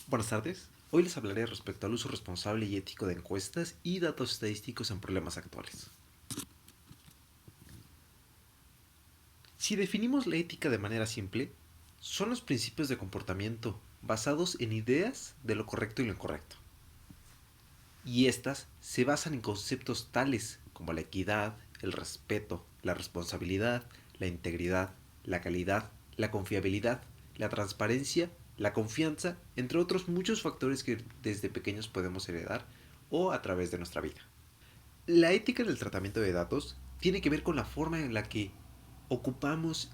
Buenas tardes. Hoy les hablaré respecto al uso responsable y ético de encuestas y datos estadísticos en problemas actuales. Si definimos la ética de manera simple, son los principios de comportamiento basados en ideas de lo correcto y lo incorrecto. Y estas se basan en conceptos tales como la equidad, el respeto, la responsabilidad, la integridad, la calidad, la confiabilidad, la transparencia, la confianza, entre otros muchos factores que desde pequeños podemos heredar o a través de nuestra vida. La ética en el tratamiento de datos tiene que ver con la forma en la que ocupamos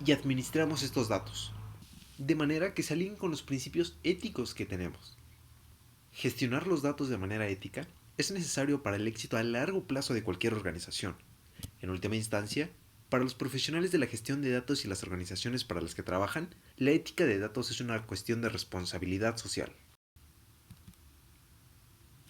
y administramos estos datos, de manera que se alineen con los principios éticos que tenemos. Gestionar los datos de manera ética es necesario para el éxito a largo plazo de cualquier organización. En última instancia, para los profesionales de la gestión de datos y las organizaciones para las que trabajan, la ética de datos es una cuestión de responsabilidad social.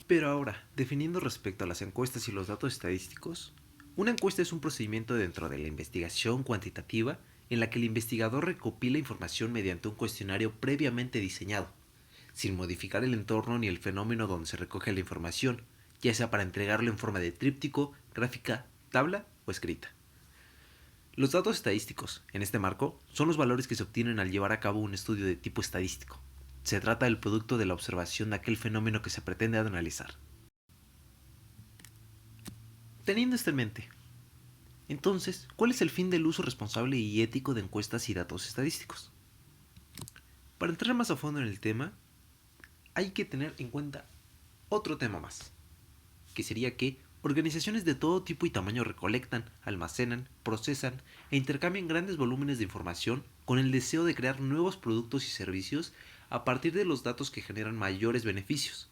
Pero ahora, definiendo respecto a las encuestas y los datos estadísticos, una encuesta es un procedimiento dentro de la investigación cuantitativa en la que el investigador recopila información mediante un cuestionario previamente diseñado, sin modificar el entorno ni el fenómeno donde se recoge la información, ya sea para entregarlo en forma de tríptico, gráfica, tabla o escrita. Los datos estadísticos, en este marco, son los valores que se obtienen al llevar a cabo un estudio de tipo estadístico. Se trata del producto de la observación de aquel fenómeno que se pretende analizar. Teniendo esto en mente, entonces, ¿cuál es el fin del uso responsable y ético de encuestas y datos estadísticos? Para entrar más a fondo en el tema, hay que tener en cuenta otro tema más, que sería que organizaciones de todo tipo y tamaño recolectan, almacenan, procesan e intercambian grandes volúmenes de información con el deseo de crear nuevos productos y servicios a partir de los datos que generan mayores beneficios,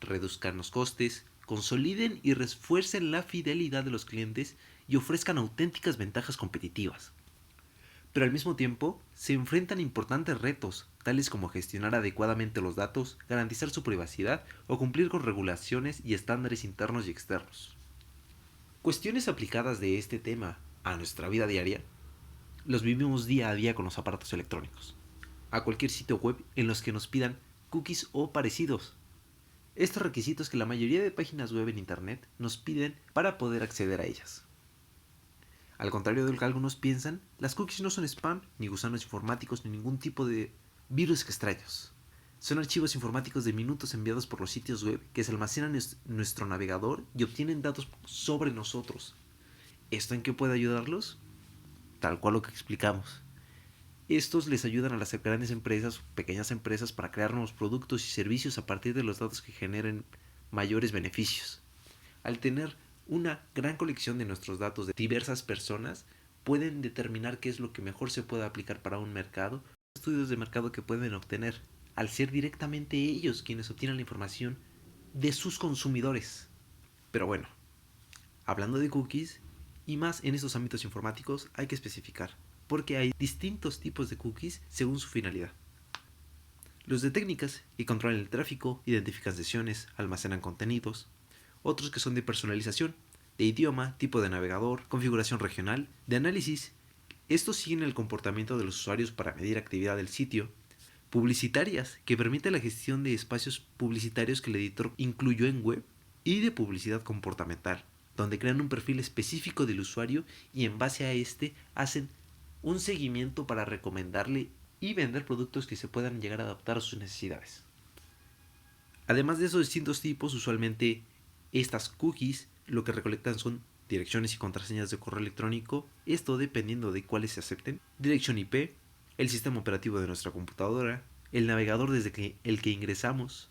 reduzcan los costes, consoliden y refuercen la fidelidad de los clientes y ofrezcan auténticas ventajas competitivas. Pero al mismo tiempo se enfrentan importantes retos, tales como gestionar adecuadamente los datos, garantizar su privacidad o cumplir con regulaciones y estándares internos y externos. Cuestiones aplicadas de este tema a nuestra vida diaria los vivimos día a día con los aparatos electrónicos, a cualquier sitio web en los que nos pidan cookies o parecidos. Estos requisitos que la mayoría de páginas web en Internet nos piden para poder acceder a ellas. Al contrario de lo que algunos piensan, las cookies no son spam, ni gusanos informáticos, ni ningún tipo de virus extraños. Son archivos informáticos de minutos enviados por los sitios web que se almacenan en nuestro navegador y obtienen datos sobre nosotros. ¿Esto en qué puede ayudarlos? Tal cual lo que explicamos. Estos les ayudan a las grandes empresas o pequeñas empresas para crear nuevos productos y servicios a partir de los datos que generen mayores beneficios. Al tener una gran colección de nuestros datos de diversas personas, pueden determinar qué es lo que mejor se puede aplicar para un mercado, estudios de mercado que pueden obtener, al ser directamente ellos quienes obtienen la información de sus consumidores. Pero bueno, hablando de cookies, y más en estos ámbitos informáticos, hay que especificar, porque hay distintos tipos de cookies según su finalidad. Los de técnicas, que controlan el tráfico, identifican sesiones, almacenan contenidos. Otros que son de personalización, de idioma, tipo de navegador, configuración regional, de análisis. Estos siguen el comportamiento de los usuarios para medir actividad del sitio. Publicitarias, que permiten la gestión de espacios publicitarios que el editor incluyó en web. Y de publicidad comportamental, donde crean un perfil específico del usuario y en base a este hacen un seguimiento para recomendarle y vender productos que se puedan llegar a adaptar a sus necesidades. Además de esos distintos tipos, usualmente estas cookies lo que recolectan son direcciones y contraseñas de correo electrónico, esto dependiendo de cuáles se acepten, dirección IP, el sistema operativo de nuestra computadora, el navegador desde el que ingresamos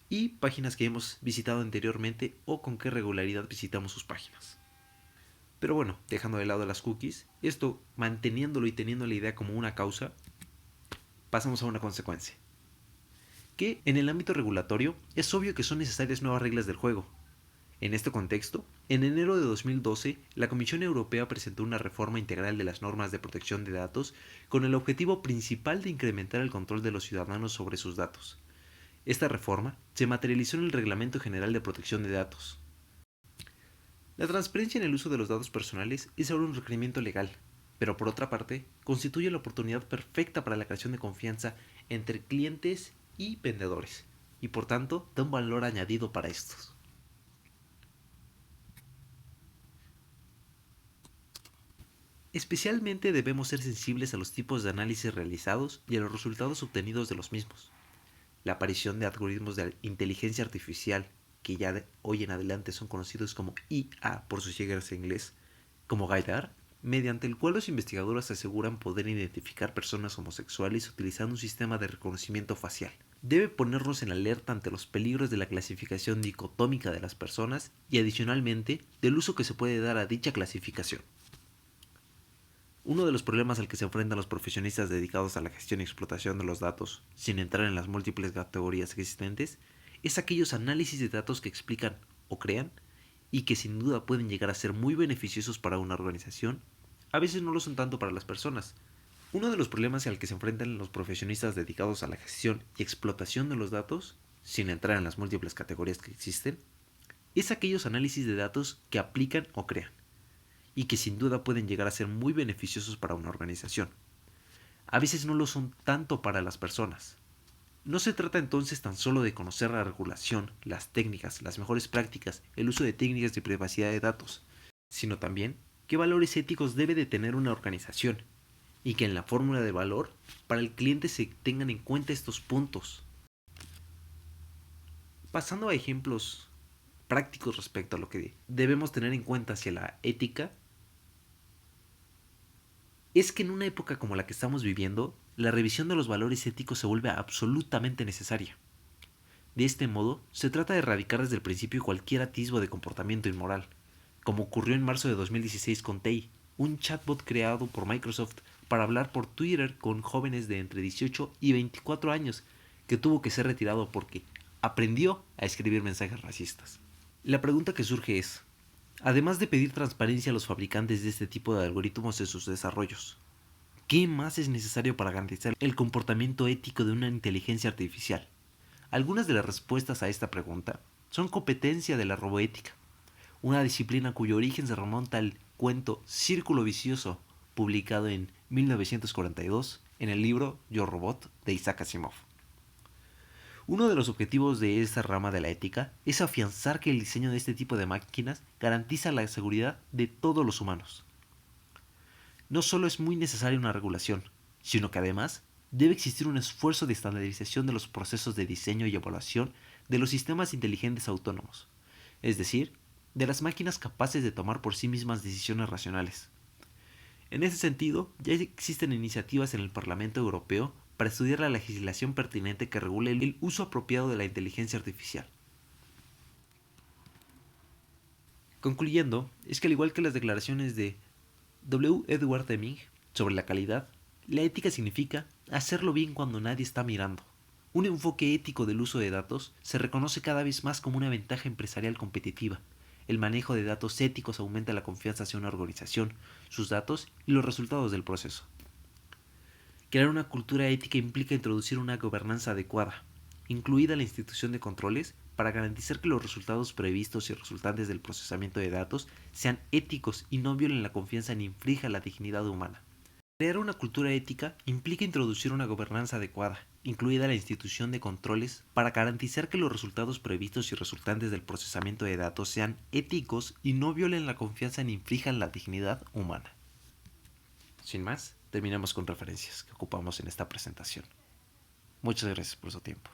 y páginas que hemos visitado anteriormente o con qué regularidad visitamos sus páginas. Pero bueno, dejando de lado las cookies, esto manteniéndolo y teniendo la idea como una causa, pasamos a una consecuencia. Que en el ámbito regulatorio es obvio que son necesarias nuevas reglas del juego. En este contexto, en enero de 2012, la Comisión Europea presentó una reforma integral de las normas de protección de datos con el objetivo principal de incrementar el control de los ciudadanos sobre sus datos. Esta reforma se materializó en el Reglamento General de Protección de Datos. La transparencia en el uso de los datos personales es ahora un requerimiento legal, pero por otra parte, constituye la oportunidad perfecta para la creación de confianza entre clientes y vendedores, y por tanto da un valor añadido para estos. Especialmente debemos ser sensibles a los tipos de análisis realizados y a los resultados obtenidos de los mismos. La aparición de algoritmos de inteligencia artificial, que ya de hoy en adelante son conocidos como IA por sus siglas en inglés, como GAIDAR, mediante el cual los investigadores aseguran poder identificar personas homosexuales utilizando un sistema de reconocimiento facial. Debe ponernos en alerta ante los peligros de la clasificación dicotómica de las personas y adicionalmente del uso que se puede dar a dicha clasificación. Uno de los problemas al que se enfrentan los profesionistas dedicados a la gestión y explotación de los datos, sin entrar en las múltiples categorías existentes, es aquellos análisis de datos que explican o crean y que sin duda pueden llegar a ser muy beneficiosos para una organización, a veces no lo son tanto para las personas. Uno de los problemas al que se enfrentan los profesionistas dedicados a la gestión y explotación de los datos, sin entrar en las múltiples categorías que existen, es aquellos análisis de datos que aplican o crean y que sin duda pueden llegar a ser muy beneficiosos para una organización. A veces no lo son tanto para las personas. No se trata entonces tan solo de conocer la regulación, las técnicas, las mejores prácticas, el uso de técnicas de privacidad de datos, sino también qué valores éticos debe de tener una organización y que en la fórmula de valor para el cliente se tengan en cuenta estos puntos. Pasando a ejemplos prácticos respecto a lo que debemos tener en cuenta hacia la ética, es que en una época como la que estamos viviendo, la revisión de los valores éticos se vuelve absolutamente necesaria. De este modo, se trata de erradicar desde el principio cualquier atisbo de comportamiento inmoral, como ocurrió en marzo de 2016 con Tay, un chatbot creado por Microsoft para hablar por Twitter con jóvenes de entre 18 y 24 años, que tuvo que ser retirado porque aprendió a escribir mensajes racistas. La pregunta que surge es, además de pedir transparencia a los fabricantes de este tipo de algoritmos en sus desarrollos, ¿qué más es necesario para garantizar el comportamiento ético de una inteligencia artificial? Algunas de las respuestas a esta pregunta son competencia de la roboética, una disciplina cuyo origen se remonta al cuento Círculo Vicioso, publicado en 1942 en el libro Yo Robot de Isaac Asimov. Uno de los objetivos de esta rama de la ética es afianzar que el diseño de este tipo de máquinas garantiza la seguridad de todos los humanos. No solo es muy necesaria una regulación, sino que además debe existir un esfuerzo de estandarización de los procesos de diseño y evaluación de los sistemas inteligentes autónomos, es decir, de las máquinas capaces de tomar por sí mismas decisiones racionales. En ese sentido, ya existen iniciativas en el Parlamento Europeo para estudiar la legislación pertinente que regule el uso apropiado de la inteligencia artificial. Concluyendo, es que al igual que las declaraciones de W. Edward Deming sobre la calidad, la ética significa hacerlo bien cuando nadie está mirando. Un enfoque ético del uso de datos se reconoce cada vez más como una ventaja empresarial competitiva. El manejo de datos éticos aumenta la confianza hacia una organización, sus datos y los resultados del proceso. Crear una cultura ética implica introducir una gobernanza adecuada, incluida la institución de controles, para garantizar que los resultados previstos y resultantes del procesamiento de datos sean éticos y no violen la confianza ni infrinjan la dignidad humana. Crear una cultura ética implica introducir una gobernanza adecuada, incluida la institución de controles, para garantizar que los resultados previstos y resultantes del procesamiento de datos sean éticos y no violen la confianza ni infrinjan la dignidad humana. Sin más, terminamos con referencias que ocupamos en esta presentación. Muchas gracias por su tiempo.